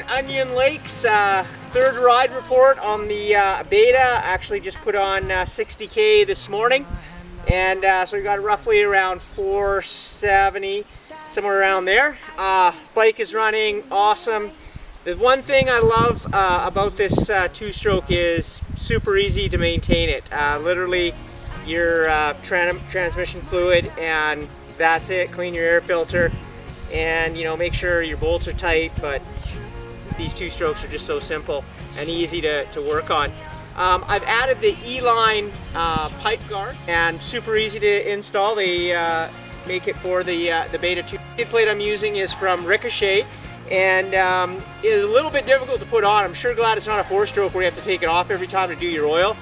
at Onion Lake's third ride report on the Beta. Actually just put on 60K this morning, and so we got roughly around 470, somewhere around there. Bike is running awesome. The one thing I love about this two-stroke is super easy to maintain it. Literally your transmission fluid, and that's it. Clean your air filter, and make sure your bolts are tight, but these two strokes are just so simple and easy to work on. I've added the E-line pipe guard, and super easy to install. They make it for the Beta 2. The plate I'm using is from Ricochet, and it is a little bit difficult to put on. I'm sure glad it's not a four-stroke where you have to take it off every time to do your oil.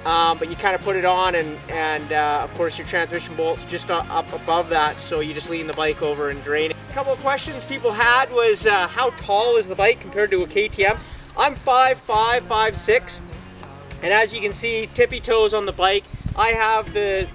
But you kind of put it on, and of course your transmission bolt's just up above that, so you just lean the bike over and drain it. A couple of questions people had was how tall is the bike compared to a KTM? I'm 5'5", 5'6", and as you can see, tippy toes on the bike. I have the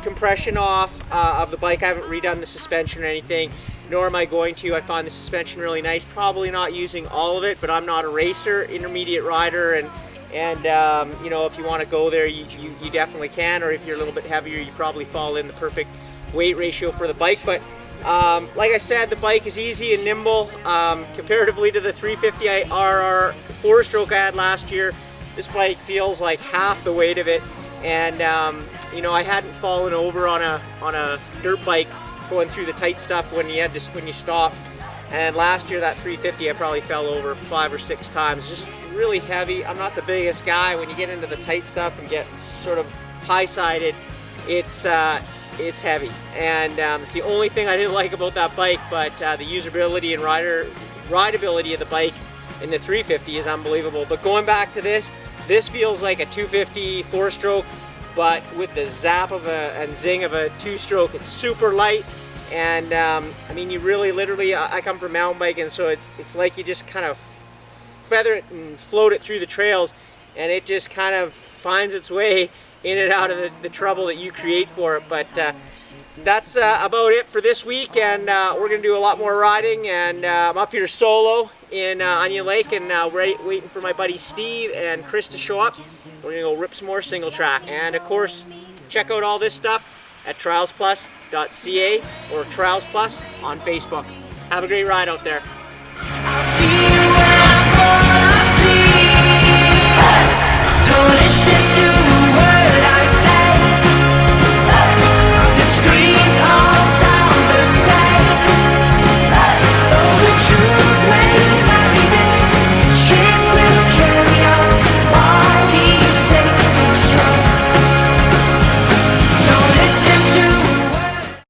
compression off of the bike. I haven't redone the suspension or anything, nor am I going to. I find the suspension really nice. Probably not using all of it, but I'm not a racer, intermediate rider, and if you want to go there, you definitely can, or if you're a little bit heavier, you probably fall in the perfect weight ratio for the bike. But like I said, the bike is easy and nimble. Comparatively to the 350 RR four-stroke I had last year, this bike feels like half the weight of it. And I hadn't fallen over on a dirt bike going through the tight stuff when you stop. And last year, that 350, I probably fell over 5 or 6 times. Just really heavy. I'm not the biggest guy. When you get into the tight stuff and get sort of high-sided, it's heavy. And it's the only thing I didn't like about that bike, but the usability and rideability of the bike in the 350 is unbelievable. But going back to this feels like a 250 four-stroke, but with the zap of and zing of a two-stroke. It's super light. And you really literally, I come from mountain biking, so it's like you just kind of feather it and float it through the trails, and it just kind of finds its way in and out of the trouble that you create for it. But that's about it for this week, and we're going to do a lot more riding, and I'm up here solo in Onion Lake, and waiting for my buddy Steve and Chris to show up. We're going to go rip some more single track, and of course check out all this stuff at trialsplus.ca or Trials Plus on Facebook. Have a great ride out there.